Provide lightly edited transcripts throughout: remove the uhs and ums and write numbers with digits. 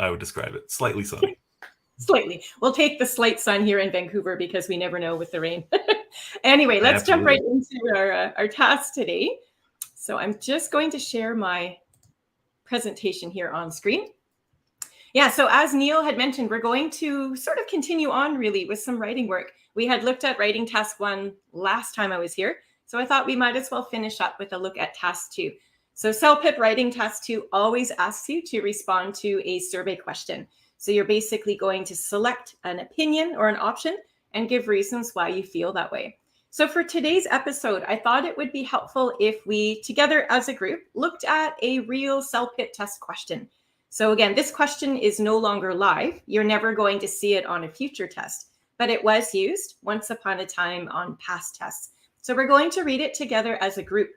I would describe it. Slightly sunny. Slightly. We'll take the slight sun here in Vancouver because we never know with the rain. Anyway, let's jump right into our task today. So I'm just going to share my presentation here on screen. Yeah, so as Neil had mentioned, we're going to sort of continue on really with some writing work. We had looked at writing task 1 last time I was here, so I thought we might as well finish up with a look at task 2. So CELPIP writing task 2 always asks you to respond to a survey question. So you're basically going to select an opinion or an option and give reasons why you feel that way. So for today's episode, I thought it would be helpful if we, together as a group, looked at a real CELPIP test question. So again, this question is no longer live. You're never going to see it on a future test, but it was used once upon a time on past tests. So we're going to read it together as a group.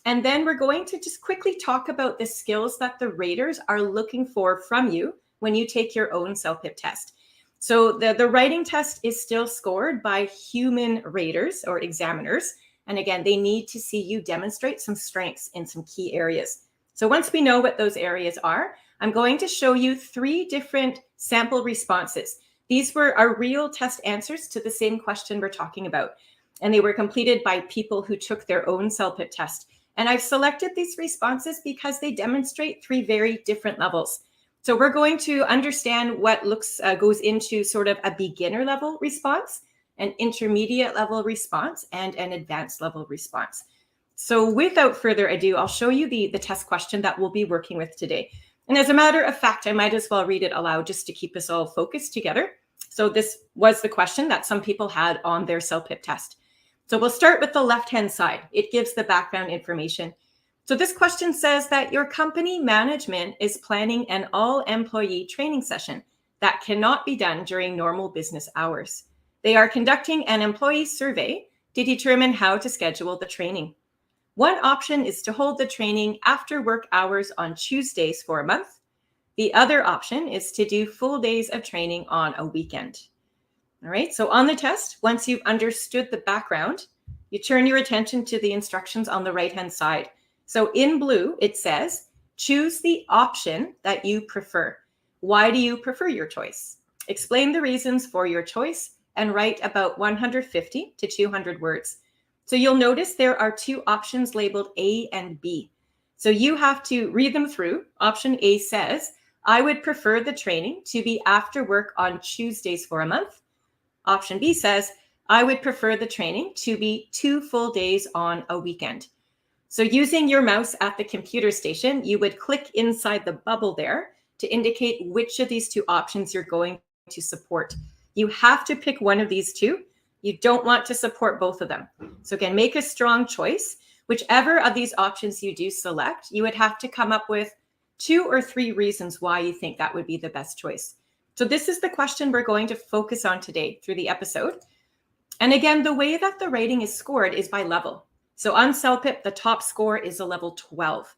And then we're going to just quickly talk about the skills that the raters are looking for from you when you take your own CELPIP test. So the writing test is still scored by human raters or examiners. And again, they need to see you demonstrate some strengths in some key areas. So once we know what those areas are, I'm going to show you 3 different sample responses. These were our real test answers to the same question we're talking about. And they were completed by people who took their own CELPIP test. And I've selected these responses because they demonstrate 3 very different levels. So we're going to understand what goes into sort of a beginner level response, an intermediate level response, and an advanced level response. So without further ado, I'll show you the test question that we'll be working with today. And as a matter of fact, I might as well read it aloud just to keep us all focused together. So this was the question that some people had on their CELPIP test. So we'll start with the left-hand side. It gives the background information. So this question says that your company management is planning an all-employee training session that cannot be done during normal business hours. They are conducting an employee survey to determine how to schedule the training. One option is to hold the training after work hours on Tuesdays for a month. The other option is to do full days of training on a weekend. All right, so on the test, once you've understood the background, you turn your attention to the instructions on the right-hand side. So in blue, it says, choose the option that you prefer. Why do you prefer your choice? Explain the reasons for your choice and write about 150 to 200 words. So you'll notice there are 2 options labeled A and B. So you have to read them through. Option A says, I would prefer the training to be after work on Tuesdays for a month. Option B says, I would prefer the training to be 2 full days on a weekend. So using your mouse at the computer station, you would click inside the bubble there to indicate which of these 2 options you're going to support. You have to pick one of these 2. You don't want to support both of them. So again, make a strong choice. Whichever of these options you do select, you would have to come up with 2 or 3 reasons why you think that would be the best choice. So this is the question we're going to focus on today through the episode. And again, the way that the rating is scored is by level. So on CELPIP, the top score is a level 12.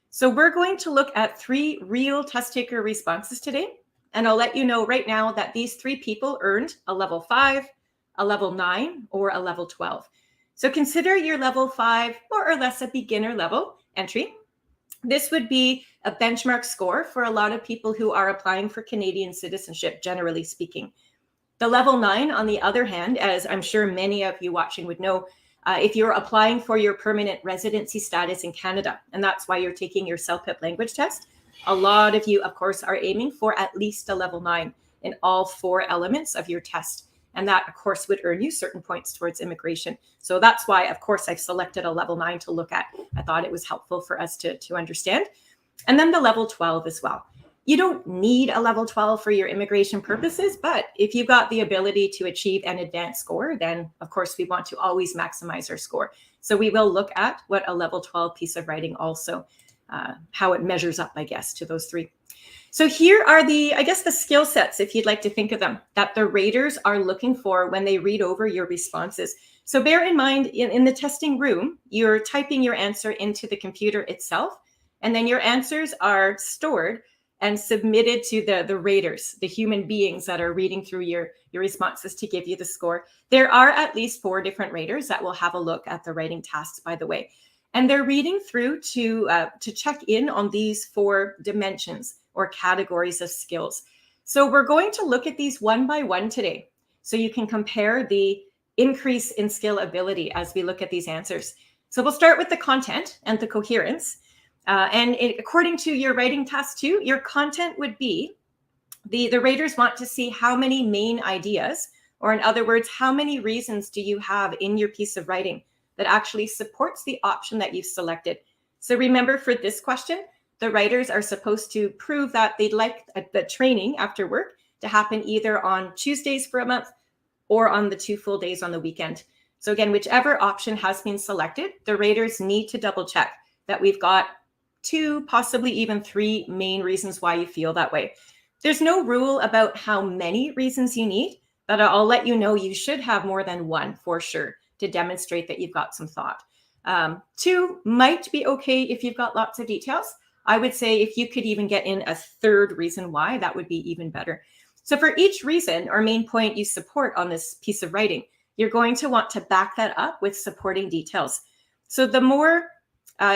So we're going to look at 3 real test taker responses today. And I'll let you know right now that these 3 people earned a level 5, a level 9, or a level 12. So consider your level 5 more or less a beginner level entry. This would be a benchmark score for a lot of people who are applying for Canadian citizenship, generally speaking. The level 9, on the other hand, as I'm sure many of you watching would know, if you're applying for your permanent residency status in Canada, and that's why you're taking your CELPIP language test, a lot of you, of course, are aiming for at least a level 9 in all 4 elements of your test. And that, of course, would earn you certain points towards immigration. So that's why, of course, I've selected a level 9 to look at. I thought it was helpful for us to understand. And then the level 12 as well. You don't need a level 12 for your immigration purposes, but if you've got the ability to achieve an advanced score, then of course we want to always maximize our score. So we will look at what a level 12 piece of writing also, how it measures up, I guess, to those 3. So here are the skill sets, if you'd like to think of them, that the raters are looking for when they read over your responses. So bear in mind, in the testing room, you're typing your answer into the computer itself, and then your answers are stored and submitted to the raters, the human beings that are reading through your responses to give you the score. There are at least 4 different raters that will have a look at the writing tasks, by the way. And they're reading through to check in on these 4 dimensions, or categories of skills. So we're going to look at these one by one today, so you can compare the increase in skill ability as we look at these answers. So we'll start with the content and the coherence. According to your writing task 2, your content would be, the raters want to see how many main ideas, or in other words, how many reasons do you have in your piece of writing that actually supports the option that you've selected. So remember, for this question, the writers are supposed to prove that they'd like the training after work to happen either on Tuesdays for a month or on the 2 full days on the weekend. So again, whichever option has been selected, the raters need to double check that we've got 2, possibly even 3 main reasons why you feel that way. There's no rule about how many reasons you need, but I'll let you know you should have more than 1 for sure to demonstrate that you've got some thought. 2 might be okay if you've got lots of details. I would say if you could even get in a 3rd reason why, that would be even better. So for each reason or main point you support on this piece of writing, you're going to want to back that up with supporting details. So the more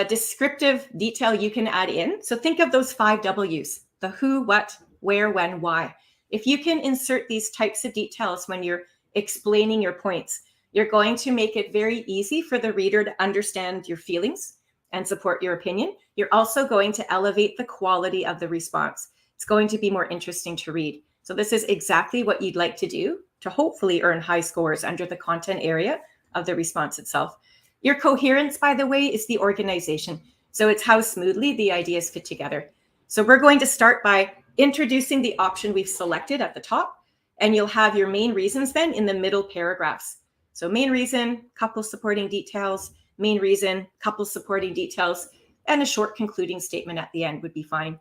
descriptive detail you can add in, so think of those 5 W's, the who, what, where, when, why. If you can insert these types of details when you're explaining your points, you're going to make it very easy for the reader to understand your feelings and support your opinion. You're also going to elevate the quality of the response. It's going to be more interesting to read. So this is exactly what you'd like to do to hopefully earn high scores under the content area of the response itself. Your coherence, by the way, is the organization. So it's how smoothly the ideas fit together. So we're going to start by introducing the option we've selected at the top, and you'll have your main reasons then in the middle paragraphs. So main reason, couple supporting details, main reason, couple supporting details, and a short concluding statement at the end would be fine.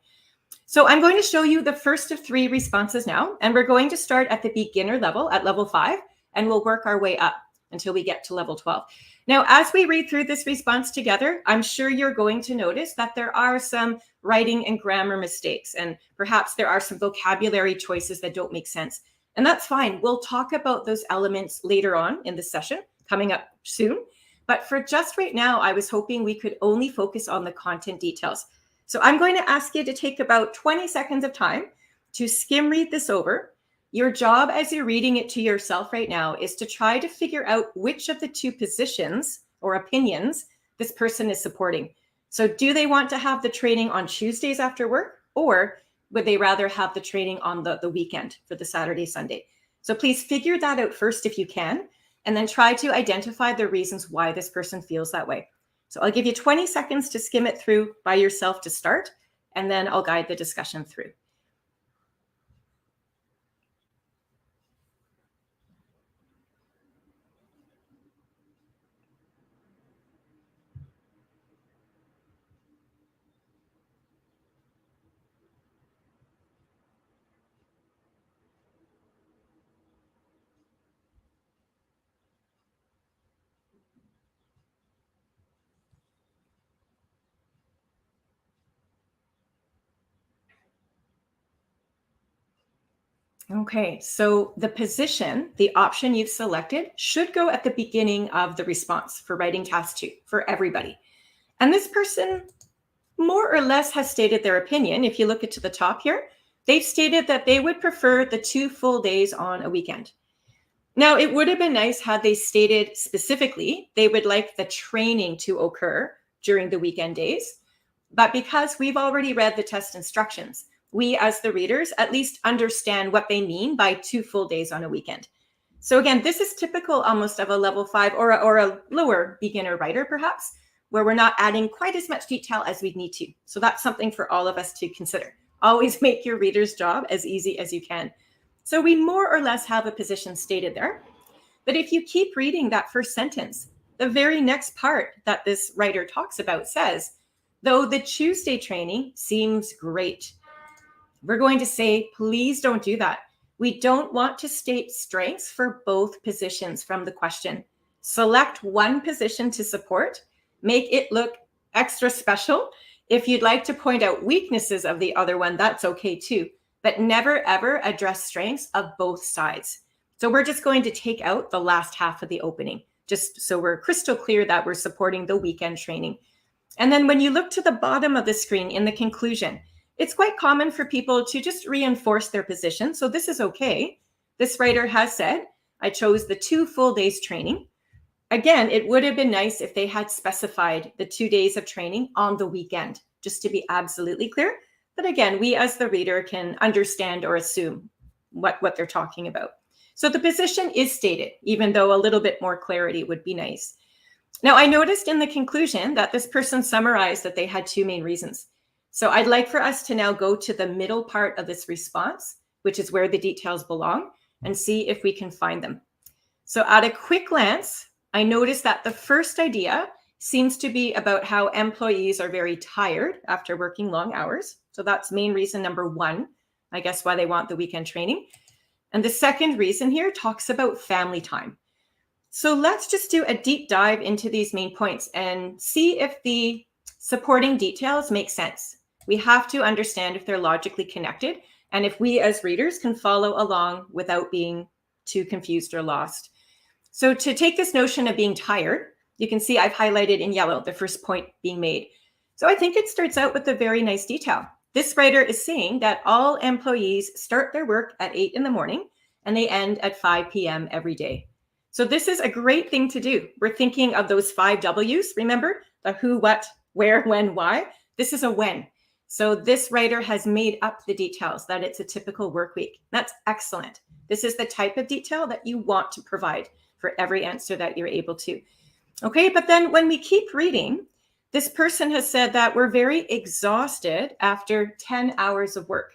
So I'm going to show you the first of 3 responses now, and we're going to start at the beginner level at level 5, and we'll work our way up until we get to level 12. Now, as we read through this response together, I'm sure you're going to notice that there are some writing and grammar mistakes, and perhaps there are some vocabulary choices that don't make sense. And that's fine. We'll talk about those elements later on in the session coming up soon. But for just right now, I was hoping we could only focus on the content details. So I'm going to ask you to take about 20 seconds of time to skim read this over. Your job as you're reading it to yourself right now is to try to figure out which of the 2 positions or opinions this person is supporting. So do they want to have the training on Tuesdays after work, or would they rather have the training on the weekend for the Saturday, Sunday? So please figure that out first if you can, and then try to identify the reasons why this person feels that way. So I'll give you 20 seconds to skim it through by yourself to start, and then I'll guide the discussion through. Okay, so the position, the option you've selected, should go at the beginning of the response for writing task 2 for everybody. And this person more or less has stated their opinion. If you look at to the top here, they've stated that they would prefer the 2 full days on a weekend. Now, it would have been nice had they stated specifically they would like the training to occur during the weekend days. But because we've already read the test instructions, we as the readers at least understand what they mean by 2 full days on a weekend. So again, this is typical almost of a level 5 or a lower beginner writer perhaps, where we're not adding quite as much detail as we'd need to. So that's something for all of us to consider. Always make your reader's job as easy as you can. So we more or less have a position stated there. But if you keep reading that first sentence, the very next part that this writer talks about says, though the Tuesday training seems great. We're going to say, please don't do that. We don't want to state strengths for both positions from the question. Select one position to support, make it look extra special. If you'd like to point out weaknesses of the other one, that's okay too, but never ever address strengths of both sides. So we're just going to take out the last half of the opening, just so we're crystal clear that we're supporting the weekend training. And then when you look to the bottom of the screen in the conclusion, it's quite common for people to just reinforce their position. So this is okay. This writer has said, I chose the 2 full days training. Again, it would have been nice if they had specified the 2 days of training on the weekend, just to be absolutely clear. But again, we as the reader can understand or assume what they're talking about. So the position is stated, even though a little bit more clarity would be nice. Now, I noticed in the conclusion that this person summarized that they had 2 main reasons. So I'd like for us to now go to the middle part of this response, which is where the details belong, and see if we can find them. So at a quick glance, I noticed that the first idea seems to be about how employees are very tired after working long hours. So that's main reason number 1, I guess, why they want the weekend training. And the second reason here talks about family time. So let's just do a deep dive into these main points and see if the supporting details make sense. We have to understand if they're logically connected and if we as readers can follow along without being too confused or lost. So to take this notion of being tired, you can see I've highlighted in yellow the first point being made. So I think it starts out with a very nice detail. This writer is saying that all employees start their work at 8 in the morning and they end at 5 p.m. every day. So this is a great thing to do. We're thinking of those 5 W's, remember? The who, what, where, when, why. This is a when. So this writer has made up the details that it's a typical work week. That's excellent. This is the type of detail that you want to provide for every answer that you're able to. Okay, but then when we keep reading, this person has said that we're very exhausted after 10 hours of work.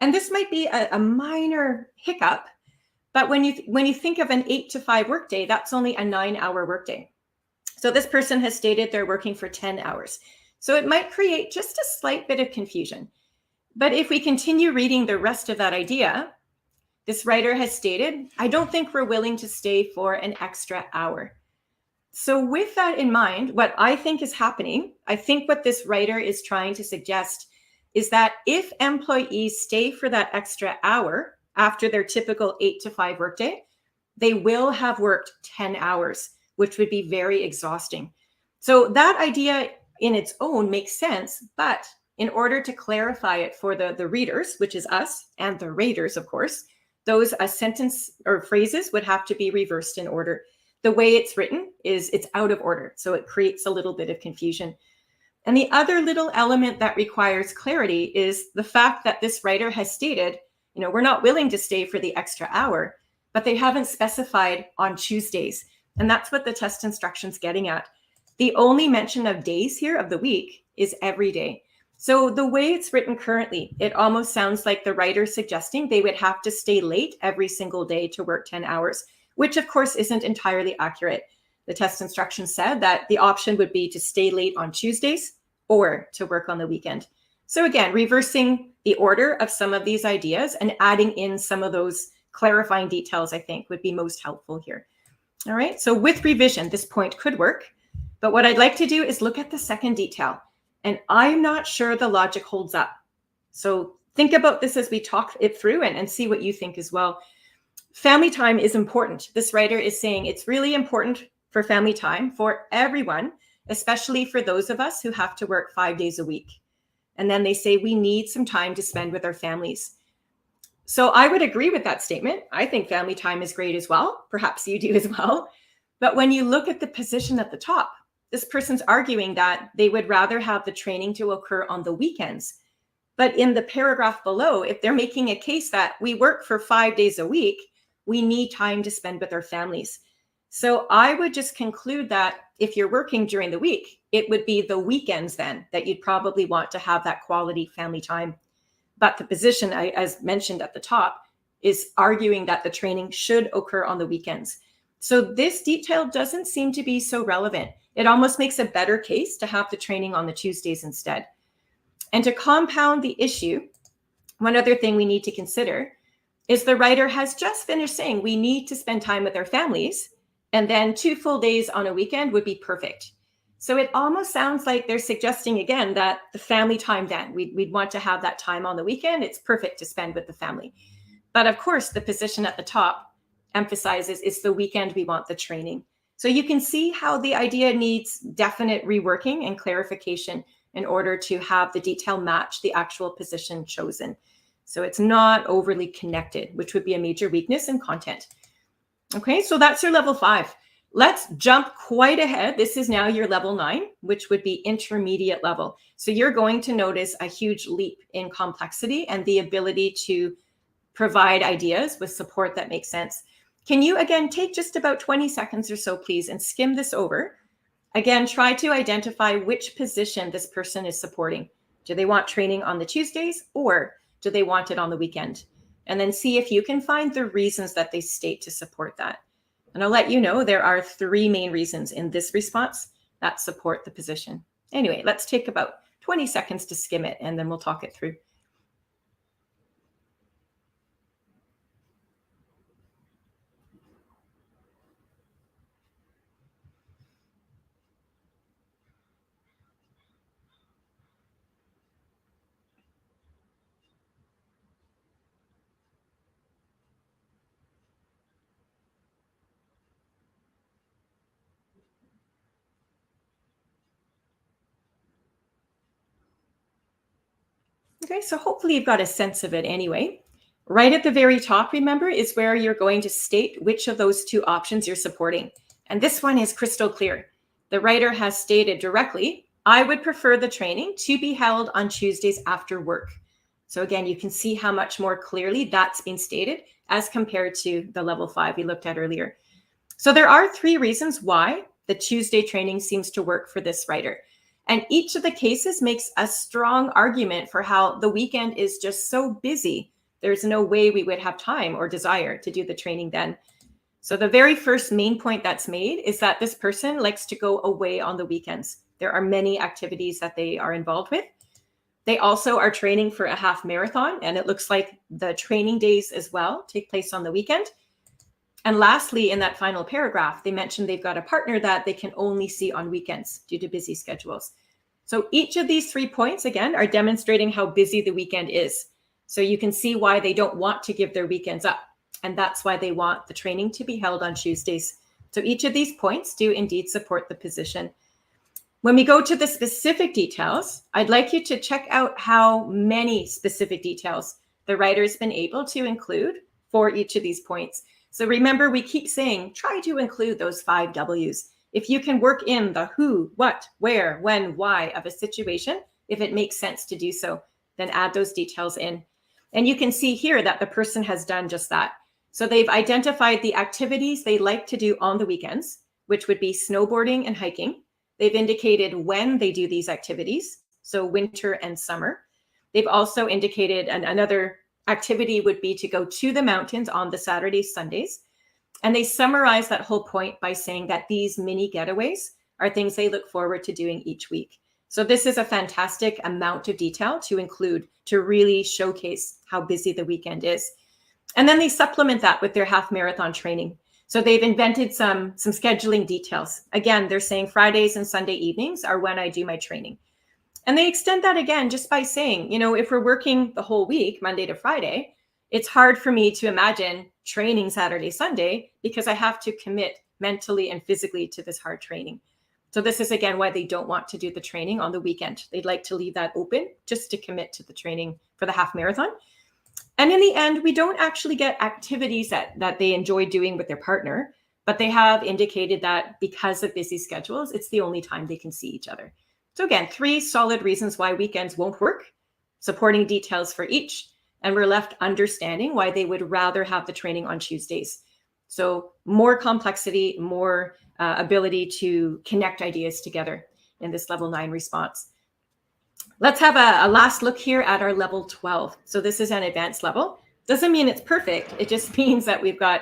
And this might be a minor hiccup, but when you think of an 8 to 5 workday, that's only a 9-hour workday. So this person has stated they're working for 10 hours. So it might create just a slight bit of confusion. But if we continue reading the rest of that idea, this writer has stated, I don't think we're willing to stay for an extra hour. So with that in mind, what I think is happening, I think what this writer is trying to suggest is that if employees stay for that extra hour after their typical 8 to 5 workday, they will have worked 10 hours, which would be very exhausting. So that idea in its own makes sense, but in order to clarify it for the readers, which is us and the raters, of course, those sentence or phrases would have to be reversed in order. The way it's written is it's out of order, so it creates a little bit of confusion. And the other little element that requires clarity is the fact that this writer has stated, we're not willing to stay for the extra hour, but they haven't specified on Tuesdays. And that's what the test instruction's getting at. The only mention of days here of the week is every day. So the way it's written currently, it almost sounds like the writer suggesting they would have to stay late every single day to work 10 hours, which of course isn't entirely accurate. The test instruction said that the option would be to stay late on Tuesdays or to work on the weekend. So again, reversing the order of some of these ideas and adding in some of those clarifying details, I think, would be most helpful here. All right, so with revision, this point could work. But what I'd like to do is look at the second detail. And I'm not sure the logic holds up. So think about this as we talk it through and see what you think as well. Family time is important. This writer is saying it's really important for family time for everyone, especially for those of us who have to work 5 days a week. And then they say we need some time to spend with our families. So I would agree with that statement. I think family time is great as well. Perhaps you do as well. But when you look at the position at the top, this person's arguing that they would rather have the training to occur on the weekends. But in the paragraph below, if they're making a case that we work for 5 days a week, we need time to spend with our families. So I would just conclude that if you're working during the week, it would be the weekends then that you'd probably want to have that quality family time. But the position, as mentioned at the top, is arguing that the training should occur on the weekends. So this detail doesn't seem to be so relevant. It almost makes a better case to have the training on the Tuesdays instead. And to compound the issue, one other thing we need to consider is the writer has just finished saying we need to spend time with our families, and then 2 full days on a weekend would be perfect. So it almost sounds like they're suggesting again that the family time then, we'd want to have that time on the weekend. It's perfect to spend with the family. But of course, the position at the top emphasizes it's the weekend we want the training. So you can see how the idea needs definite reworking and clarification. in order to have the detail match the actual position chosen. So it's not overly connected, which would be a major weakness in content. Okay, so that's your level 5. Let's jump quite ahead. This is now your level 9, which would be intermediate level. So you're going to notice a huge leap in complexity and the ability to provide ideas with support that makes sense. Can you, again, take just about 20 seconds or so, please, and skim this over? Again, try to identify which position this person is supporting. Do they want training on the Tuesdays, or do they want it on the weekend? And then see if you can find the reasons that they state to support that. And I'll let you know there are 3 main reasons in this response that support the position. Anyway, let's take about 20 seconds to skim it, and then we'll talk it through. Okay, so hopefully you've got a sense of it anyway. Right at the very top, remember, is where you're going to state which of those 2 options you're supporting. And this one is crystal clear. The writer has stated directly, I would prefer the training to be held on Tuesdays after work. So again, you can see how much more clearly that's been stated as compared to the level 5 we looked at earlier. So there are 3 reasons why the Tuesday training seems to work for this writer. And each of the cases makes a strong argument for how the weekend is just so busy. There's no way we would have time or desire to do the training then. So the very first main point that's made is that this person likes to go away on the weekends. There are many activities that they are involved with. They also are training for a half marathon, and it looks like the training days as well take place on the weekend. And lastly, in that final paragraph, they mentioned they've got a partner that they can only see on weekends due to busy schedules. So each of these 3 points, again, are demonstrating how busy the weekend is. So you can see why they don't want to give their weekends up. And that's why they want the training to be held on Tuesdays. So each of these points do indeed support the position. When we go to the specific details, I'd like you to check out how many specific details the writer's been able to include for each of these points. So remember, we keep saying, try to include those 5 W's. If you can work in the who, what, where, when, why of a situation, if it makes sense to do so, then add those details in. And you can see here that the person has done just that. So they've identified the activities they like to do on the weekends, which would be snowboarding and hiking. They've indicated when they do these activities, so winter and summer. They've also indicated another activity would be to go to the mountains on the Saturdays, Sundays. And they summarize that whole point by saying that these mini getaways are things they look forward to doing each week. So this is a fantastic amount of detail to include to really showcase how busy the weekend is. And then they supplement that with their half marathon training. So they've invented some scheduling details. Again, they're saying Fridays and Sunday evenings are when I do my training. And they extend that again just by saying, if we're working the whole week, Monday to Friday, it's hard for me to imagine training Saturday, Sunday, because I have to commit mentally and physically to this hard training. So this is, again, why they don't want to do the training on the weekend. They'd like to leave that open just to commit to the training for the half marathon. And in the end, we don't actually get activities that they enjoy doing with their partner, but they have indicated that because of busy schedules, it's the only time they can see each other. So again, 3 solid reasons why weekends won't work, supporting details for each, and we're left understanding why they would rather have the training on Tuesdays. So more complexity, more ability to connect ideas together in this level 9 response. Let's have a last look here at our level 12. So this is an advanced level. Doesn't mean it's perfect. It just means that we've got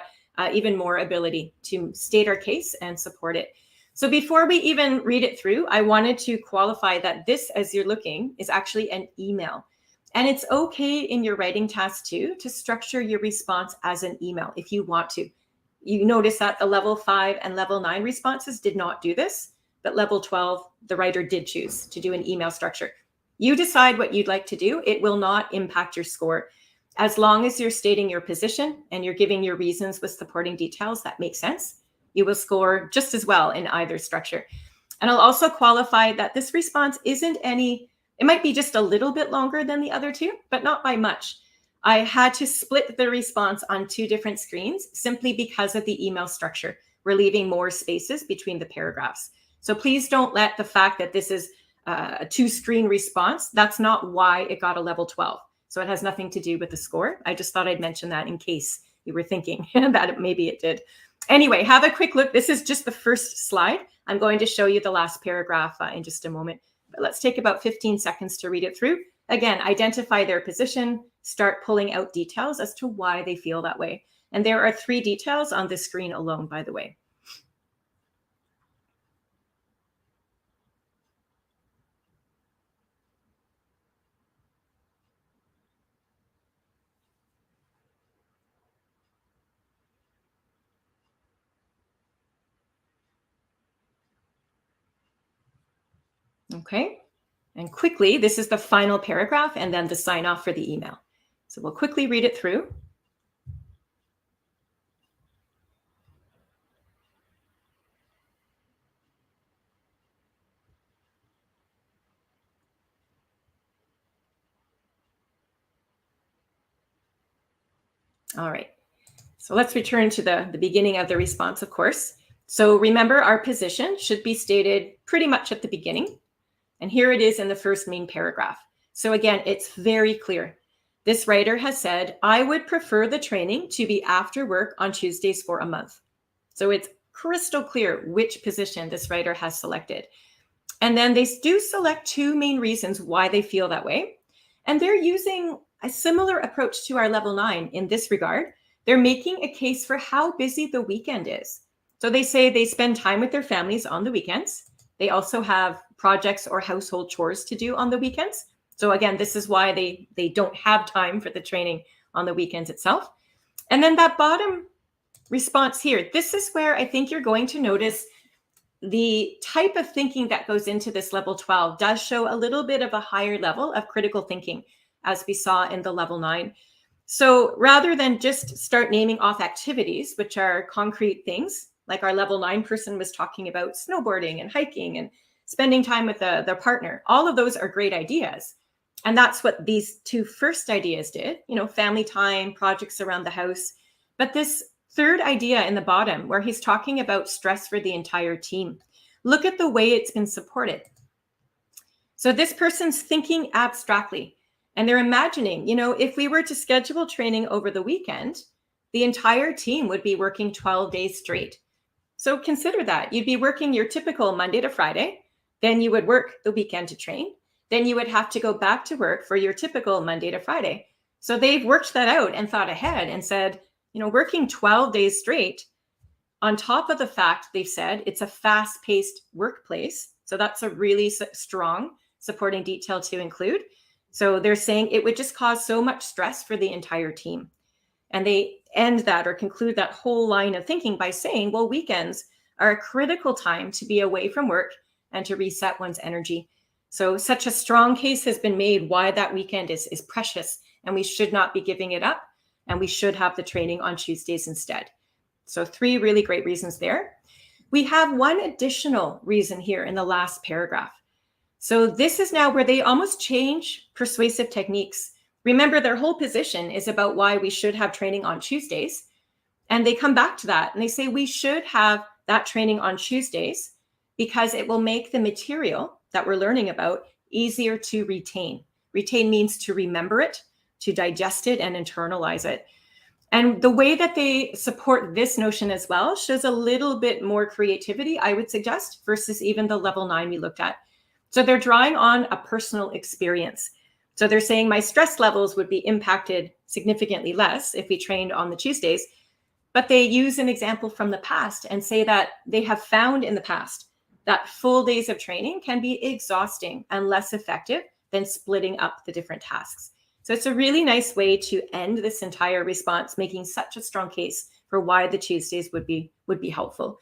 even more ability to state our case and support it. So before we even read it through, I wanted to qualify that this, as you're looking, is actually an email. And it's okay in your writing task too to structure your response as an email if you want to. You notice that the level 5 and level 9 responses did not do this, but level 12, the writer did choose to do an email structure. You decide what you'd like to do. It will not impact your score. As long as you're stating your position and you're giving your reasons with supporting details that make sense, you will score just as well in either structure. And I'll also qualify that this response isn't any, it might be just a little bit longer than the other two, but not by much. I had to split the response on 2 different screens simply because of the email structure. We're leaving more spaces between the paragraphs. So please don't let the fact that this is a 2-screen response, that's not why it got a level 12. So it has nothing to do with the score. I just thought I'd mention that in case you were thinking that maybe it did. Anyway, have a quick look. This is just the first slide. I'm going to show you the last paragraph in just a moment. But let's take about 15 seconds to read it through. Again, identify their position, start pulling out details as to why they feel that way. And there are 3 details on this screen alone, by the way. Okay, and quickly, this is the final paragraph and then the sign off for the email. So we'll quickly read it through. All right, so let's return to the beginning of the response, of course. So remember, our position should be stated pretty much at the beginning. And here it is in the first main paragraph. So again, it's very clear. This writer has said, I would prefer the training to be after work on Tuesdays for a month. So it's crystal clear which position this writer has selected. And then they do select 2 main reasons why they feel that way. And they're using a similar approach to our level 9 in this regard. They're making a case for how busy the weekend is. So they say they spend time with their families on the weekends. They also have projects or household chores to do on the weekends. So again, this is why they don't have time for the training on the weekends itself. And then that bottom response here, this is where I think you're going to notice the type of thinking that goes into this level 12 does show a little bit of a higher level of critical thinking, as we saw in the level 9. So rather than just start naming off activities, which are concrete things, like our level 9 person was talking about snowboarding and hiking and spending time with their partner, all of those are great ideas. And that's what these 2 first ideas did, family time, projects around the house. But this third idea in the bottom, where he's talking about stress for the entire team, look at the way it's been supported. So this person's thinking abstractly, and they're imagining, if we were to schedule training over the weekend, the entire team would be working 12 days straight. So consider that. You'd be working your typical Monday to Friday, then you would work the weekend to train, then you would have to go back to work for your typical Monday to Friday. So they've worked that out and thought ahead and said, working 12 days straight, on top of the fact they've said it's a fast-paced workplace. So that's a really strong supporting detail to include. So they're saying it would just cause so much stress for the entire team. And they end that or conclude that whole line of thinking by saying, well, weekends are a critical time to be away from work and to reset one's energy. So such a strong case has been made why that weekend is precious, and we should not be giving it up, and we should have the training on Tuesdays instead. So 3 really great reasons there. We have one additional reason here in the last paragraph. So this is now where they almost change persuasive techniques. Remember, their whole position is about why we should have training on Tuesdays. And they come back to that and they say we should have that training on Tuesdays because it will make the material that we're learning about easier to retain. Retain means to remember it, to digest it and internalize it. And the way that they support this notion as well shows a little bit more creativity, I would suggest, versus even the level 9 we looked at. So they're drawing on a personal experience. So they're saying my stress levels would be impacted significantly less if we trained on the Tuesdays, but they use an example from the past and say that they have found in the past that full days of training can be exhausting and less effective than splitting up the different tasks. So it's a really nice way to end this entire response, making such a strong case for why the Tuesdays would be helpful.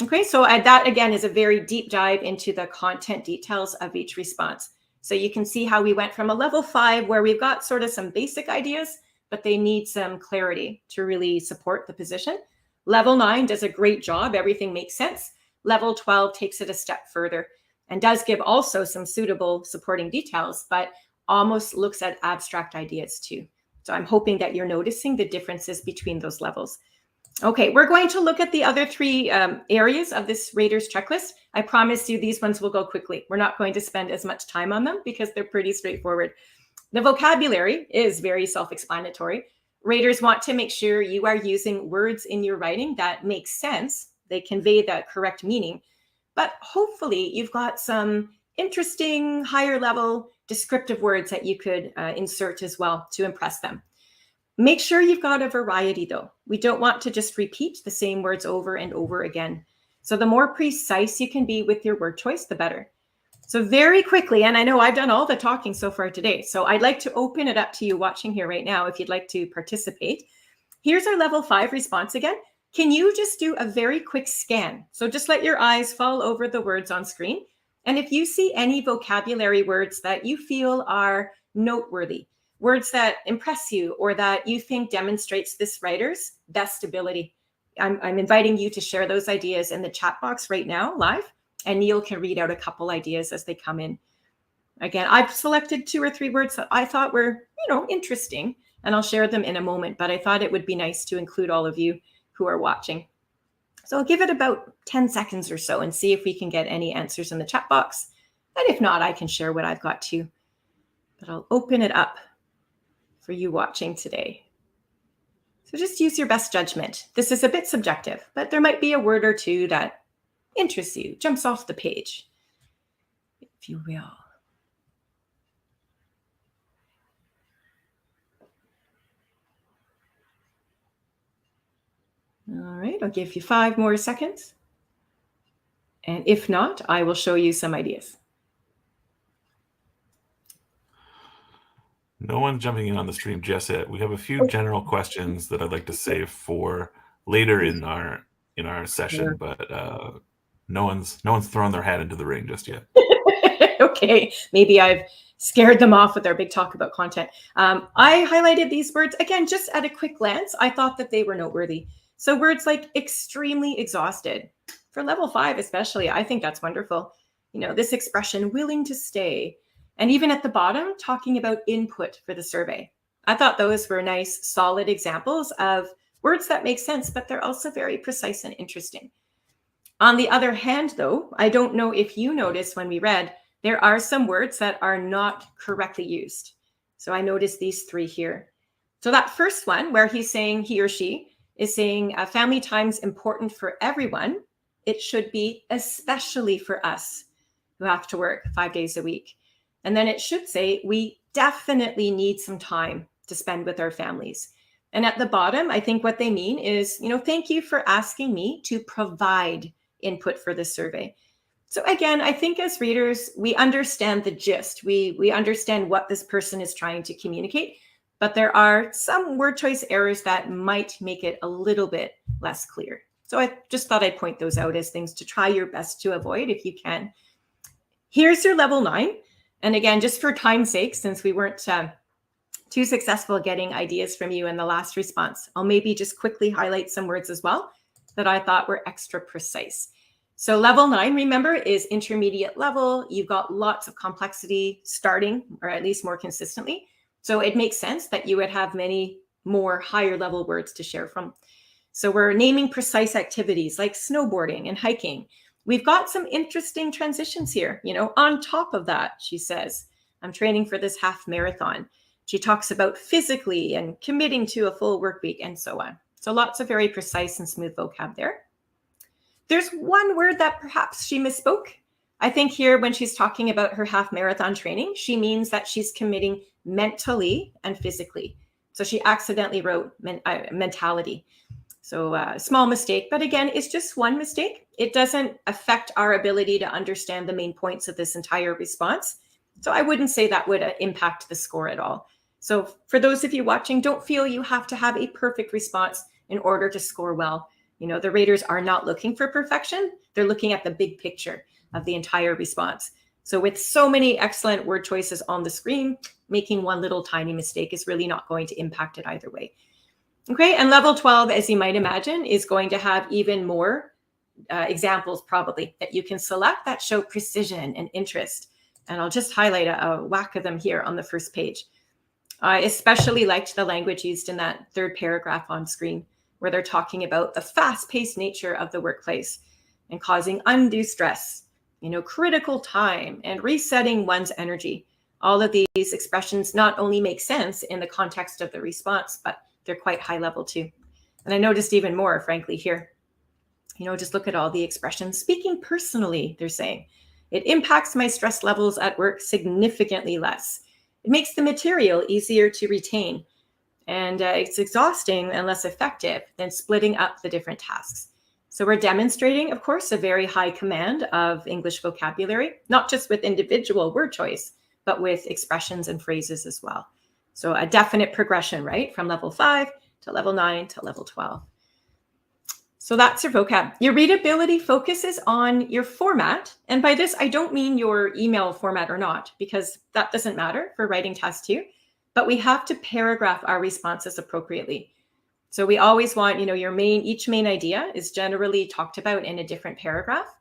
Okay, so that again is a very deep dive into the content details of each response. So you can see how we went from a level 5 where we've got sort of some basic ideas, but they need some clarity to really support the position. Level 9 does a great job. Everything makes sense. Level 12 takes it a step further and does give also some suitable supporting details, but almost looks at abstract ideas too. So I'm hoping that you're noticing the differences between those levels. Okay, we're going to look at the other three areas of this rater's checklist. I promise you these ones will go quickly. We're not going to spend as much time on them because they're pretty straightforward. The vocabulary is very self-explanatory. Raters want to make sure you are using words in your writing that make sense. They convey the correct meaning, but hopefully you've got some interesting higher level descriptive words that you could insert as well to impress them. Make sure you've got a variety though. We don't want to just repeat the same words over and over again. So the more precise you can be with your word choice, the better. So very quickly, and I know I've done all the talking so far today, so I'd like to open it up to you watching here right now if you'd like to participate. Here's our level 5 response again. Can you just do a very quick scan? So just let your eyes fall over the words on screen. And if you see any vocabulary words that you feel are noteworthy, words that impress you or that you think demonstrates this writer's best ability, I'm inviting you to share those ideas in the chat box right now live, and Neil can read out a couple ideas as they come in. Again, I've selected 2 or 3 words that I thought were, interesting, and I'll share them in a moment, but I thought it would be nice to include all of you who are watching. So I'll give it about 10 seconds or so and see if we can get any answers in the chat box. And if not, I can share what I've got too. But I'll open it up for you watching today. So just use your best judgment. This is a bit subjective, but there might be a word or two that interests you, jumps off the page, if you will. All right, I'll give you 5 more seconds. And if not, I will show you some ideas. No one jumping in on the stream just yet. We have a few general questions that I'd like to save for later in our session, but no one's thrown their hat into the ring just yet. Okay, maybe I've scared them off with our big talk about content. I highlighted these words again just at a quick glance. I thought that they were noteworthy. So words like extremely exhausted, for level 5 especially, I think that's wonderful. This expression, willing to stay. And even at the bottom, talking about input for the survey. I thought those were nice, solid examples of words that make sense, but they're also very precise and interesting. On the other hand, though, I don't know if you noticed when we read, there are some words that are not correctly used. So I noticed these 3 here. So that first one where he's saying, he or she is saying family time's important for everyone. It should be especially for us who have to work 5 days a week. And then it should say, we definitely need some time to spend with our families. And at the bottom, I think what they mean is, thank you for asking me to provide input for this survey. So again, I think as readers, we understand the gist. We understand what this person is trying to communicate, but there are some word choice errors that might make it a little bit less clear. So I just thought I'd point those out as things to try your best to avoid if you can. Here's your level 9. And again, just for time's sake, since we weren't too successful getting ideas from you in the last response, I'll maybe just quickly highlight some words as well that I thought were extra precise. So level 9, remember, is intermediate level. You've got lots of complexity starting, or at least more consistently. So it makes sense that you would have many more higher level words to share from. So we're naming precise activities like snowboarding and hiking. We've got some interesting transitions here. On top of that, she says, I'm training for this half marathon. She talks about physically and committing to a full work week and so on. So lots of very precise and smooth vocab there. There's one word that perhaps she misspoke. I think here when she's talking about her half marathon training, she means that she's committing mentally and physically. So she accidentally wrote mentality. So small mistake, but again, it's just one mistake. It doesn't affect our ability to understand the main points of this entire response. So I wouldn't say that would impact the score at all. So for those of you watching, don't feel you have to have a perfect response in order to score well. The raters are not looking for perfection. They're looking at the big picture of the entire response. So with so many excellent word choices on the screen, making one little tiny mistake is really not going to impact it either way. Okay, and level 12, as you might imagine, is going to have even more examples probably that you can select that show precision and interest. And I'll just highlight a whack of them here on the first page. I especially liked the language used in that third paragraph on screen, where they're talking about the fast-paced nature of the workplace and causing undue stress, critical time and resetting one's energy. All of these expressions not only make sense in the context of the response, but they're quite high level too. And I noticed even more, frankly, here. Just look at all the expressions. Speaking personally, they're saying, it impacts my stress levels at work significantly less. It makes the material easier to retain. And it's exhausting and less effective than splitting up the different tasks. So we're demonstrating, of course, a very high command of English vocabulary, not just with individual word choice, but with expressions and phrases as well. So a definite progression, right? From level 5 to level 9 to level 12. So that's your vocab. Your readability focuses on your format. And by this, I don't mean your email format or not, because that doesn't matter for writing task 2, but we have to paragraph our responses appropriately. So we always want, each main idea is generally talked about in a different paragraph.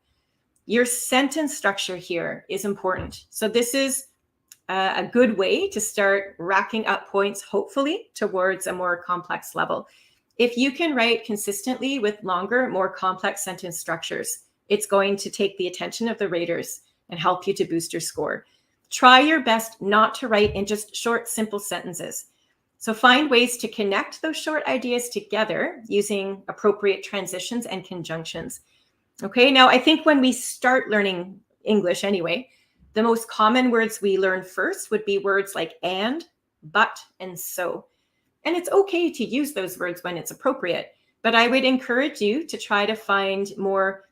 Your sentence structure here is important. So this is a good way to start racking up points, hopefully, towards a more complex level. If you can write consistently with longer, more complex sentence structures, it's going to take the attention of the raters and help you to boost your score. Try your best not to write in just short, simple sentences. So find ways to connect those short ideas together using appropriate transitions and conjunctions. Okay, now I think when we start learning English anyway, the most common words we learn first would be words like and, but, and so. And it's okay to use those words when it's appropriate, but I would encourage you to try to find more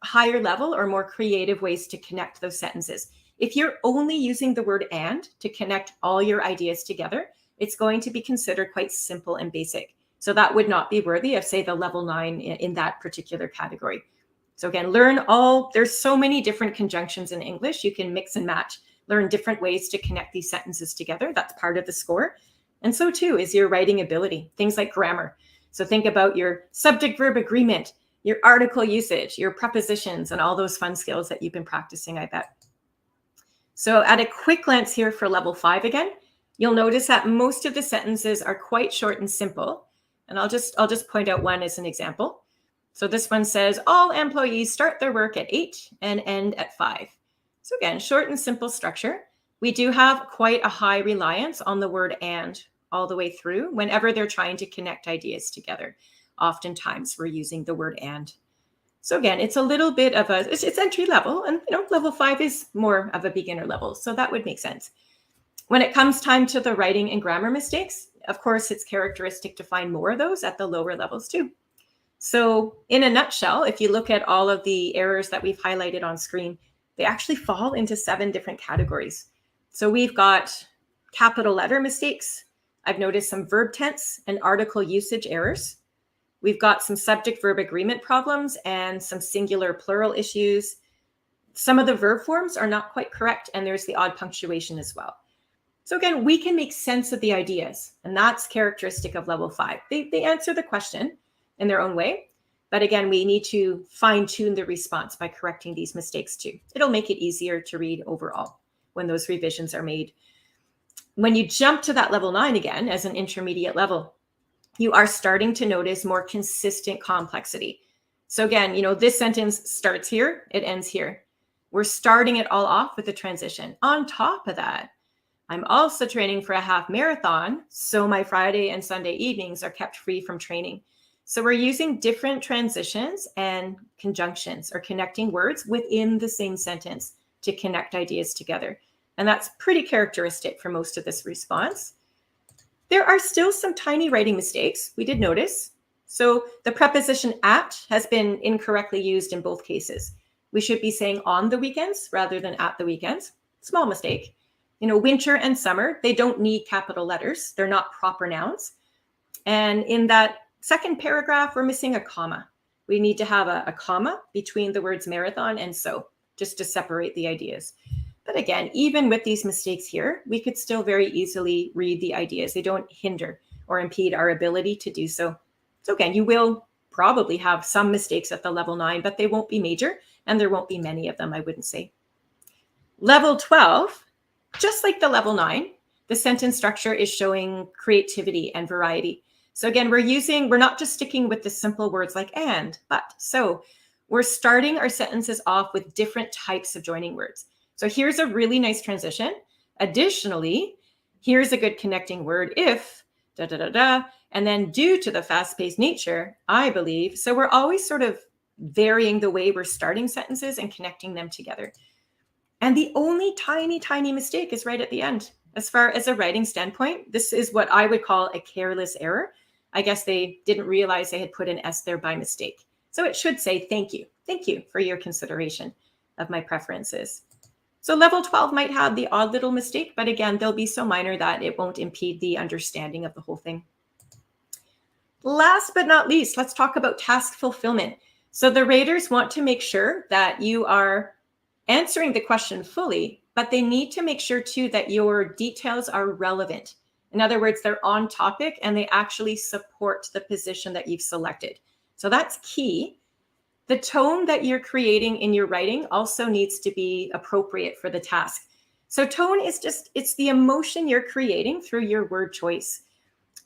higher level or more creative ways to connect those sentences. If you're only using the word and to connect all your ideas together, it's going to be considered quite simple and basic. So that would not be worthy of, say, the level 9 in that particular category. So again, there's so many different conjunctions in English. You can mix and match, learn different ways to connect these sentences together. That's part of the score. And so too is your writing ability, things like grammar. So think about your subject-verb agreement, your article usage, your prepositions, and all those fun skills that you've been practicing, I bet. So at a quick glance here for level 5 again, you'll notice that most of the sentences are quite short and simple. And I'll just point out one as an example. So this one says, all employees start their work at 8 and end at 5. So again, short and simple structure. We do have quite a high reliance on the word and all the way through whenever they're trying to connect ideas together. Oftentimes we're using the word and. So again, it's a little bit of it's entry level, and level 5 is more of a beginner level. So that would make sense. When it comes time to the writing and grammar mistakes, of course, it's characteristic to find more of those at the lower levels too. So in a nutshell, if you look at all of the errors that we've highlighted on screen, they actually fall into 7 different categories. So we've got capital letter mistakes. I've noticed some verb tense and article usage errors. We've got some subject-verb agreement problems and some singular plural issues. Some of the verb forms are not quite correct, and there's the odd punctuation as well. So again, we can make sense of the ideas, and that's characteristic of level 5. They answer the question in their own way, but again, we need to fine-tune the response by correcting these mistakes too. It'll make it easier to read overall when those revisions are made. When you jump to that level 9 again as an intermediate level, you are starting to notice more consistent complexity. So again, this sentence starts here, it ends here. We're starting it all off with a transition. On top of that, I'm also training for a half marathon, so my Friday and Sunday evenings are kept free from training. So we're using different transitions and conjunctions or connecting words within the same sentence to connect ideas together. And that's pretty characteristic for most of this response. There are still some tiny writing mistakes we did notice. So the preposition at has been incorrectly used in both cases. We should be saying on the weekends rather than at the weekends. Small mistake. Winter and summer, they don't need capital letters. They're not proper nouns. And in that second paragraph, we're missing a comma. We need to have a comma between the words marathon and so, just to separate the ideas. But again, even with these mistakes here, we could still very easily read the ideas. They don't hinder or impede our ability to do so. So again, you will probably have some mistakes at the level 9, but they won't be major, and there won't be many of them, I wouldn't say. Level 12, just like the level 9, the sentence structure is showing creativity and variety. So again, we're not just sticking with the simple words like and, but. So we're starting our sentences off with different types of joining words. So here's a really nice transition. Additionally, here's a good connecting word, if, da, da, da, da, and then due to the fast-paced nature, I believe. So we're always sort of varying the way we're starting sentences and connecting them together. And the only tiny, tiny mistake is right at the end. As far as a writing standpoint, this is what I would call a careless error. I guess they didn't realize they had put an S there by mistake. So it should say, thank you. Thank you for your consideration of my preferences. So level 12 might have the odd little mistake, but again, they'll be so minor that it won't impede the understanding of the whole thing. Last but not least, let's talk about task fulfillment. So the raters want to make sure that you are answering the question fully, but they need to make sure too that your details are relevant. In other words, they're on topic and they actually support the position that you've selected. So that's key. The tone that you're creating in your writing also needs to be appropriate for the task. So tone is it's the emotion you're creating through your word choice.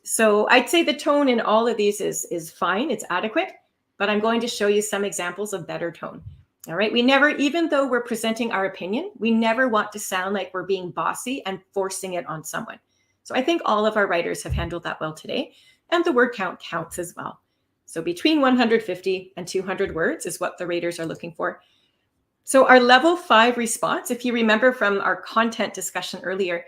So I'd say the tone in all of these is fine, it's adequate, but I'm going to show you some examples of better tone. All right, even though we're presenting our opinion, we never want to sound like we're being bossy and forcing it on someone. So I think all of our writers have handled that well today, and the word count counts as well. So between 150 and 200 words is what the raters are looking for. So our level 5 response, if you remember from our content discussion earlier,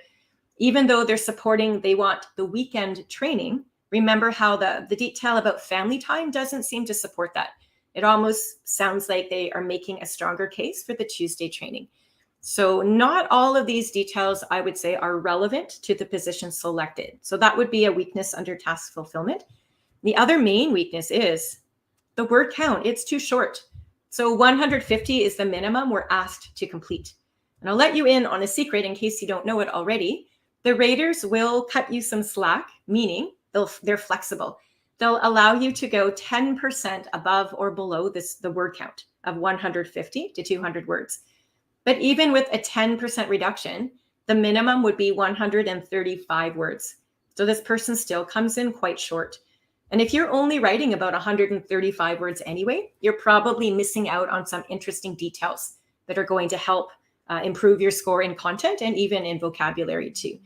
even though they want the weekend training, remember how the detail about family time doesn't seem to support that. It almost sounds like they are making a stronger case for the Tuesday training. So not all of these details, I would say, are relevant to the position selected. So that would be a weakness under task fulfillment. The other main weakness is the word count. It's too short. So 150 is the minimum we're asked to complete. And I'll let you in on a secret in case you don't know it already. The raters will cut you some slack, meaning they're flexible. They'll allow you to go 10% above or below the word count of 150 to 200 words. But even with a 10% reduction, the minimum would be 135 words. So this person still comes in quite short. And if you're only writing about 135 words anyway, you're probably missing out on some interesting details that are going to help improve your score in content and even in vocabulary too.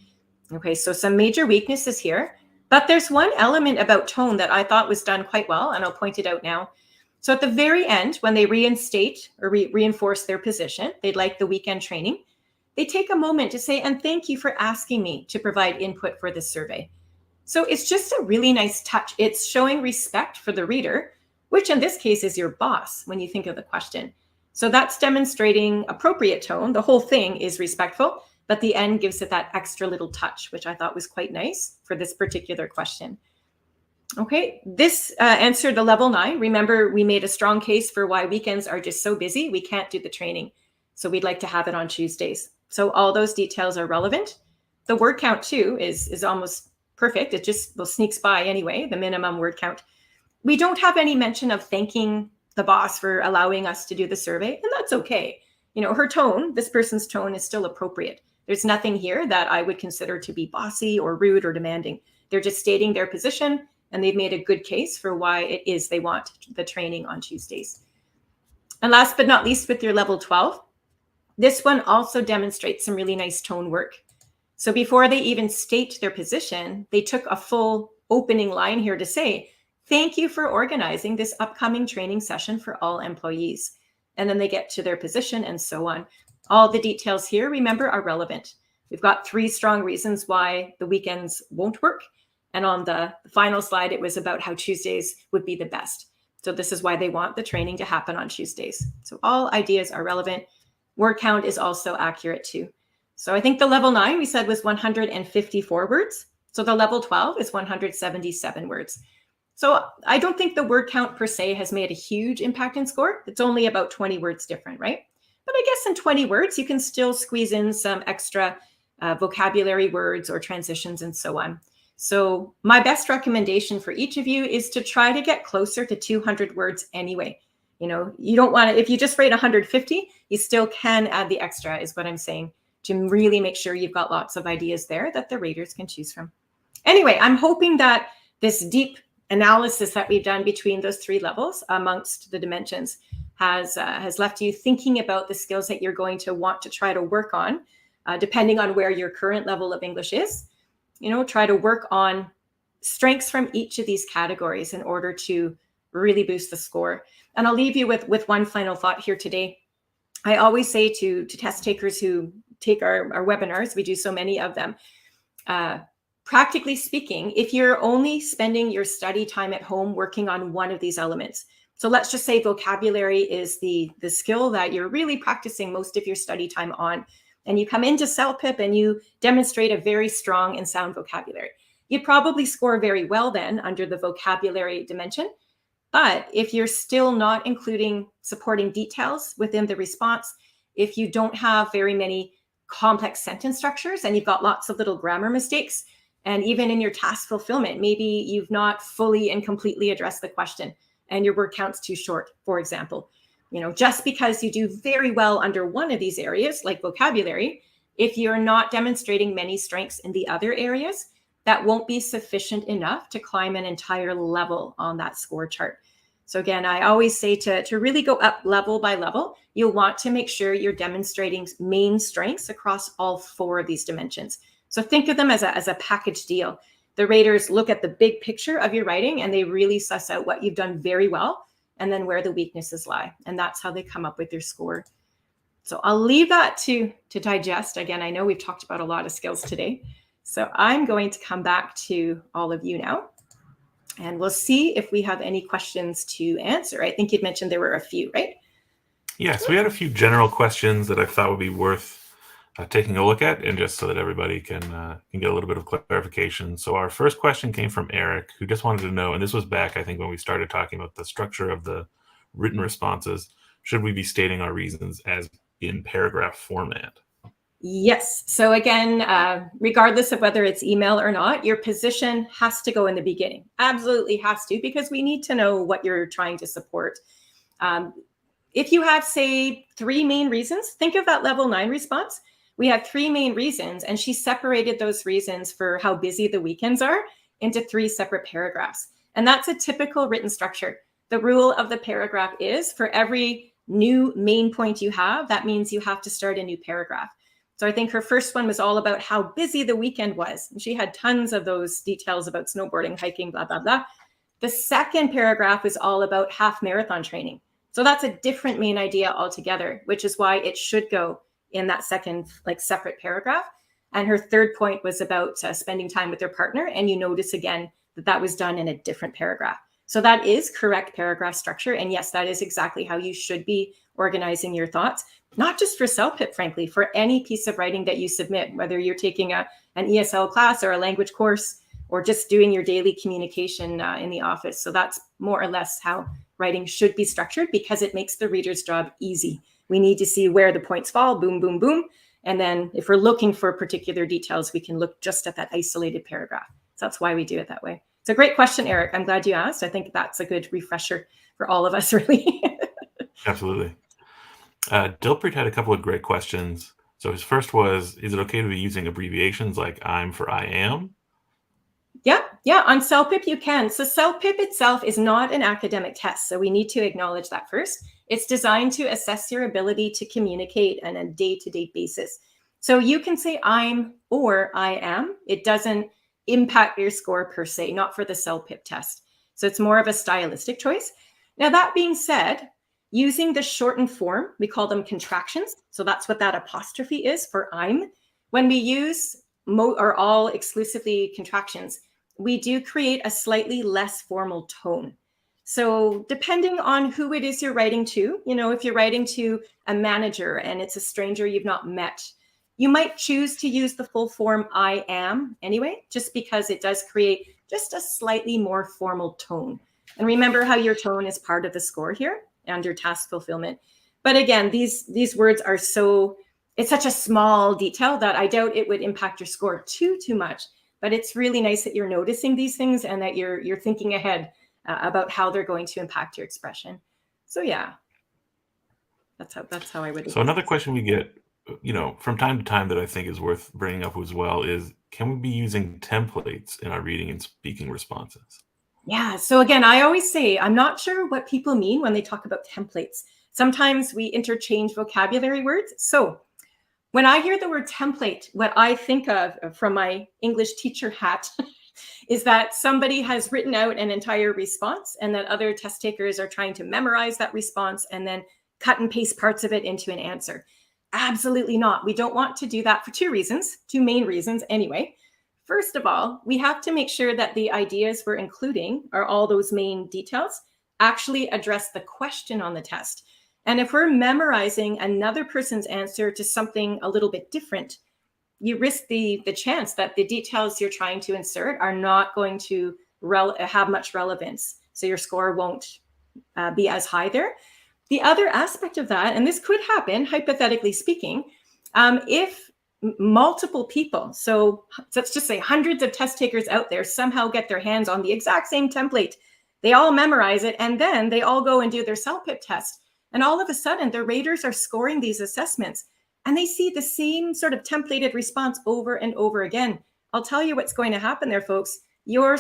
Okay, so some major weaknesses here, but there's one element about tone that I thought was done quite well, and I'll point it out now. So at the very end, when they reinstate or reinforce their position, they'd like the weekend training, they take a moment to say, and thank you for asking me to provide input for this survey. So it's just a really nice touch. It's showing respect for the reader, which in this case is your boss when you think of the question. So that's demonstrating appropriate tone. The whole thing is respectful, but the end gives it that extra little touch, which I thought was quite nice for this particular question. Okay, this answered the level 9. Remember, we made a strong case for why weekends are just so busy. We can't do the training. So we'd like to have it on Tuesdays. So all those details are relevant. The word count too is almost perfect. It just sneaks by anyway, the minimum word count. We don't have any mention of thanking the boss for allowing us to do the survey, and that's okay. You know, her tone, this person's tone is still appropriate. There's nothing here that I would consider to be bossy or rude or demanding. They're just stating their position, and they've made a good case for why it is they want the training on Tuesdays. And last but not least, with your level 12, this one also demonstrates some really nice tone work. So before they even state their position, they took a full opening line here to say, thank you for organizing this upcoming training session for all employees. And then they get to their position and so on. All the details here, remember, are relevant. We've got 3 strong reasons why the weekends won't work. And on the final slide, it was about how Tuesdays would be the best. So this is why they want the training to happen on Tuesdays. So all ideas are relevant. Word count is also accurate too. So I think the level 9 we said was 154 words. So the level 12 is 177 words. So I don't think the word count per se has made a huge impact in score. It's only about 20 words different, right? But I guess in 20 words, you can still squeeze in some extra vocabulary words or transitions and so on. So my best recommendation for each of you is to try to get closer to 200 words anyway. You don't want to, if you just write 150, you still can add the extra, is what I'm saying, to really make sure you've got lots of ideas there that the raters can choose from. Anyway, I'm hoping that this deep analysis that we've done between those 3 levels amongst the dimensions has left you thinking about the skills that you're going to want to try to work on, depending on where your current level of English is. Try to work on strengths from each of these categories in order to really boost the score. And I'll leave you with one final thought here today. I always say to test takers who take our webinars, we do so many of them, practically speaking, if you're only spending your study time at home working on one of these elements, so let's just say vocabulary is the skill that you're really practicing most of your study time on, and you come into CELPIP and you demonstrate a very strong and sound vocabulary, you'd probably score very well then under the vocabulary dimension. But if you're still not including supporting details within the response, if you don't have very many complex sentence structures and you've got lots of little grammar mistakes, and even in your task fulfillment, maybe you've not fully and completely addressed the question and your word count's too short, for example. Just because you do very well under one of these areas, like vocabulary, if you're not demonstrating many strengths in the other areas, that won't be sufficient enough to climb an entire level on that score chart. So again, I always say to really go up level by level, you'll want to make sure you're demonstrating main strengths across all 4 of these dimensions. So think of them as a package deal. The raters look at the big picture of your writing and they really suss out what you've done very well and then where the weaknesses lie. And that's how they come up with their score. So I'll leave that to digest. Again, I know we've talked about a lot of skills today. So I'm going to come back to all of you now. And we'll see if we have any questions to answer. I think you'd mentioned there were a few, right? Yes, we had a few general questions that I thought would be worth taking a look at, and just so that everybody can get a little bit of clarification. So our first question came from Eric, who just wanted to know, and this was back, I think, when we started talking about the structure of the written responses, should we be stating our reasons as in paragraph format? Yes. So again, regardless of whether it's email or not, your position has to go in the beginning. Absolutely has to, because we need to know what you're trying to support. If you have, say, 3 main reasons, think of that level 9 response. We have 3 main reasons, and she separated those reasons for how busy the weekends are into 3 separate paragraphs. And that's a typical written structure. The rule of the paragraph is for every new main point you have, that means you have to start a new paragraph. So I think her first one was all about how busy the weekend was. And she had tons of those details about snowboarding, hiking, blah, blah, blah. The second paragraph was all about half marathon training. So that's a different main idea altogether, which is why it should go in that second, separate paragraph. And her third point was about spending time with their partner. And you notice again that was done in a different paragraph. So that is correct paragraph structure. And yes, that is exactly how you should be organizing your thoughts, not just for CELPIP, frankly, for any piece of writing that you submit, whether you're taking an ESL class or a language course, or just doing your daily communication in the office. So that's more or less how writing should be structured, because it makes the reader's job easy. We need to see where the points fall, boom, boom, boom. And then if we're looking for particular details, we can look just at that isolated paragraph. So that's why we do it that way. It's a great question, Eric. I'm glad you asked. I think that's a good refresher for all of us, really. Absolutely. Dilpreet had a couple of great questions. So his first was, is it okay to be using abbreviations like I'm for I am? Yeah, on CELPIP you can. So CELPIP itself is not an academic test, so we need to acknowledge that first. It's designed to assess your ability to communicate on a day-to-day basis. So you can say I'm or I am. It doesn't impact your score per se, not for the CELPIP test. So it's more of a stylistic choice. Now, that being said, using the shortened form, we call them contractions. So that's what that apostrophe is for I'm. When we use or all exclusively contractions, we do create a slightly less formal tone. So depending on who it is you're writing to, if you're writing to a manager and it's a stranger you've not met, you might choose to use the full form I am anyway, just because it does create just a slightly more formal tone. And remember how your tone is part of the score here and your task fulfillment. But again, these words are it's such a small detail that I doubt it would impact your score too much. but it's really nice that you're noticing these things and that you're thinking ahead about how they're going to impact your expression. So yeah, that's how I would. So another question we get, from time to time that I think is worth bringing up as well is, can we be using templates in our reading and speaking responses? Yeah. So again, I always say, I'm not sure what people mean when they talk about templates. Sometimes we interchange vocabulary words. So when I hear the word template, what I think of from my English teacher hat is that somebody has written out an entire response and that other test takers are trying to memorize that response and then cut and paste parts of it into an answer. Absolutely not. We don't want to do that for two main reasons anyway. First of all, we have to make sure that the ideas we're including, or all those main details, actually address the question on the test. And if we're memorizing another person's answer to something a little bit different, you risk the chance that the details you're trying to insert are not going to have much relevance. So your score won't be as high there. The other aspect of that, and this could happen, hypothetically speaking, if multiple people, so let's just say hundreds of test takers out there somehow get their hands on the exact same template, they all memorize it, and then they all go and do their CELPIP test. And all of a sudden, the raters are scoring these assessments, and they see the same sort of templated response over and over again. I'll tell you what's going to happen there, folks. Your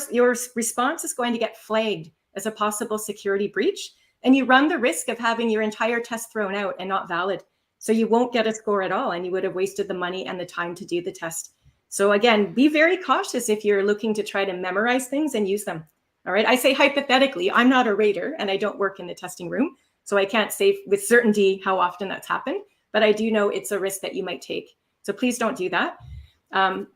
response is going to get flagged as a possible security breach, and you run the risk of having your entire test thrown out and not valid. So you won't get a score at all, and you would have wasted the money and the time to do the test. So again, be very cautious if you're looking to try to memorize things and use them. All right. I say hypothetically, I'm not a rater and I don't work in the testing room, so I can't say with certainty how often that's happened, but I do know it's a risk that you might take. So please don't do that.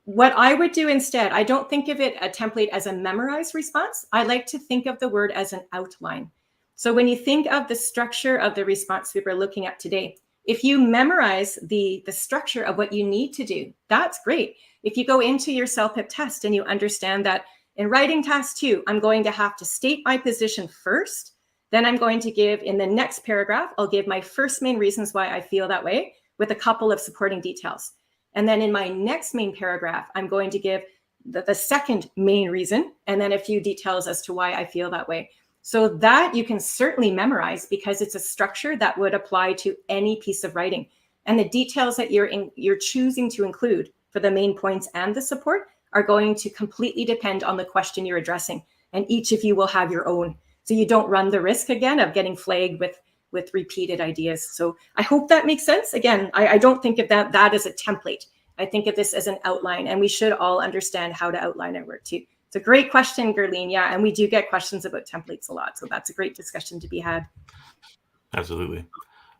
What I would do instead, I don't think of it, a template, as a memorized response. I like to think of the word as an outline. So when you think of the structure of the response we were looking at today, if you memorize the structure of what you need to do, that's great. If you go into your CELPIP test and you understand that in writing task 2, I'm going to have to state my position first, then I'm going to give, in the next paragraph, I'll give my first main reasons why I feel that way with a couple of supporting details. And then in my next main paragraph, I'm going to give the second main reason and then a few details as to why I feel that way. So that you can certainly memorize because it's a structure that would apply to any piece of writing. And the details that you're choosing to include for the main points and the support are going to completely depend on the question you're addressing. And each of you will have your own. So you don't run the risk again of getting flagged with repeated ideas. So I hope that makes sense. Again, I don't think of that as a template. I think of this as an outline, and we should all understand how to outline our work too. It's a great question, Gerline. Yeah, and we do get questions about templates a lot. So that's a great discussion to be had. Absolutely.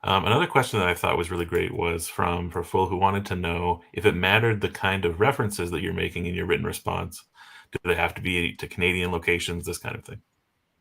Another question that I thought was really great was from Praful, who wanted to know if it mattered the kind of references that you're making in your written response. Do they have to be to Canadian locations, this kind of thing?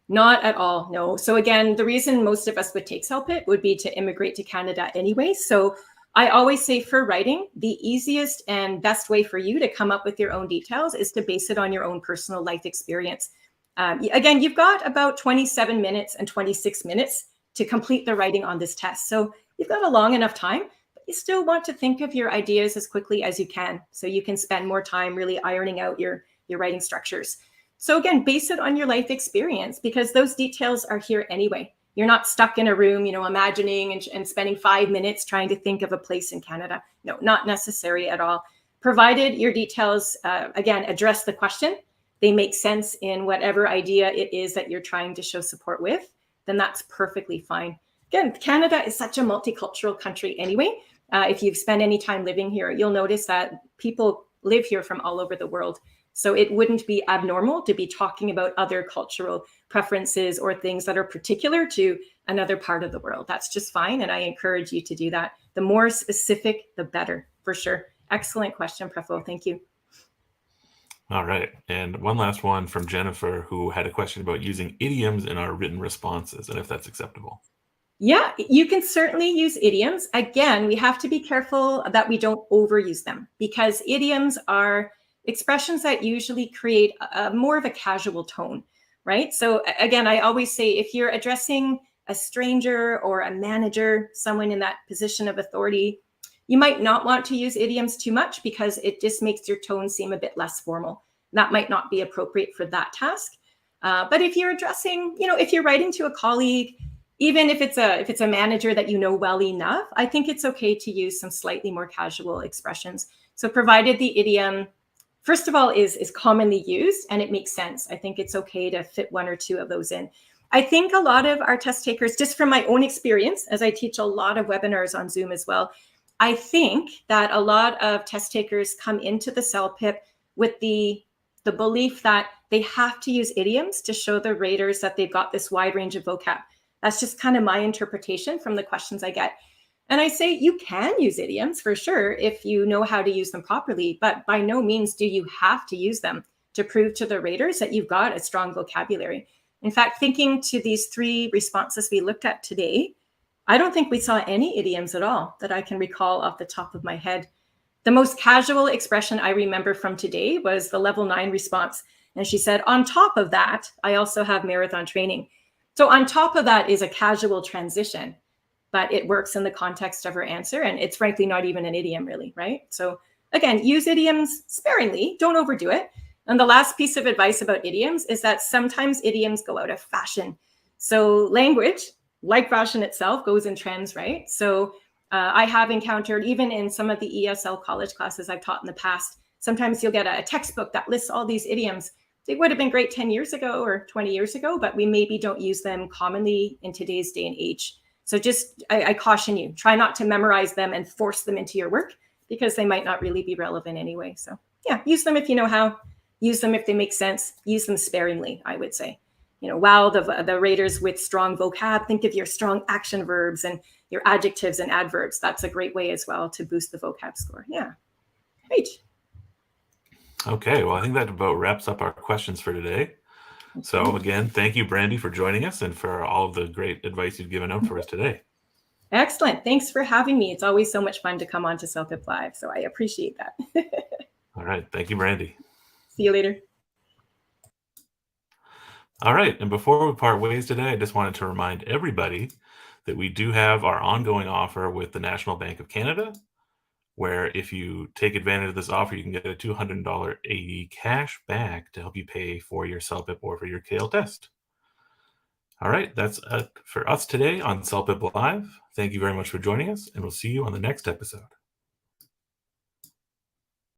Not at all, no. So again, the reason most of us would take CELPIP would be to immigrate to Canada anyway. So I always say for writing, the easiest and best way for you to come up with your own details is to base it on your own personal life experience. Again, you've got about 27 minutes and 26 minutes to complete the writing on this test. So you've got a long enough time, but you still want to think of your ideas as quickly as you can so you can spend more time really ironing out your writing structures. So again, base it on your life experience because those details are here anyway. You're not stuck in a room, imagining and spending 5 minutes trying to think of a place in Canada. No, not necessary at all. Provided your details, again, address the question, they make sense in whatever idea it is that you're trying to show support with, then that's perfectly fine. Again, Canada is such a multicultural country anyway. If you've spent any time living here, you'll notice that people live here from all over the world. So it wouldn't be abnormal to be talking about other cultural preferences or things that are particular to another part of the world. That's just fine. And I encourage you to do that. The more specific, the better, for sure. Excellent question, Praful. Thank you. All right. And one last one from Jennifer, who had a question about using idioms in our written responses and if that's acceptable. Yeah, you can certainly use idioms. Again, we have to be careful that we don't overuse them because idioms are expressions that usually create more of a casual tone, right? So again, I always say if you're addressing a stranger or a manager, someone in that position of authority, you might not want to use idioms too much because it just makes your tone seem a bit less formal. that might not be appropriate for that task. But if you're addressing, if you're writing to a colleague, even if it's a manager that you know well enough, I think it's okay to use some slightly more casual expressions. So provided the idiom, first of all, is commonly used and it makes sense, I think it's okay to fit one or two of those in. I think a lot of our test takers, just from my own experience, as I teach a lot of webinars on Zoom as well, I think that a lot of test takers come into the CELPIP with the belief that they have to use idioms to show the raters that they've got this wide range of vocab. That's just kind of my interpretation from the questions I get. And I say you can use idioms for sure if you know how to use them properly, but by no means do you have to use them to prove to the raters that you've got a strong vocabulary. In fact, thinking to these 3 responses we looked at today, I don't think we saw any idioms at all that I can recall off the top of my head. The most casual expression I remember from today was the level 9 response. And she said, on top of that, I also have marathon training. So on top of that is a casual transition, but it works in the context of her answer. And it's frankly not even an idiom really, right? So again, use idioms sparingly, don't overdo it. And the last piece of advice about idioms is that sometimes idioms go out of fashion. So language, like fashion itself, goes in trends, right? So I have encountered, even in some of the ESL college classes I've taught in the past, sometimes you'll get a textbook that lists all these idioms. They would have been great 10 years ago or 20 years ago, but we maybe don't use them commonly in today's day and age. So just, I caution you, try not to memorize them and force them into your work because they might not really be relevant anyway. So yeah, use them if you know how, use them if they make sense, use them sparingly, I would say. Wow, the raters with strong vocab, think of your strong action verbs and your adjectives and adverbs. That's a great way as well to boost the vocab score. Yeah, great. Okay, well, I think that about wraps up our questions for today. So again, thank you, Brandy, for joining us and for all of the great advice you've given out for us today. Excellent. Thanks for having me. It's always so much fun to come on to CELPIP Live, so I appreciate that. All right. Thank you, Brandy. See you later. All right. And before we part ways today, I just wanted to remind everybody that we do have our ongoing offer with the National Bank of Canada, where if you take advantage of this offer, you can get a $200 AE cash back to help you pay for your CELPIP or for your KL test. All right, that's it for us today on CELPIP Live. Thank you very much for joining us, and we'll see you on the next episode.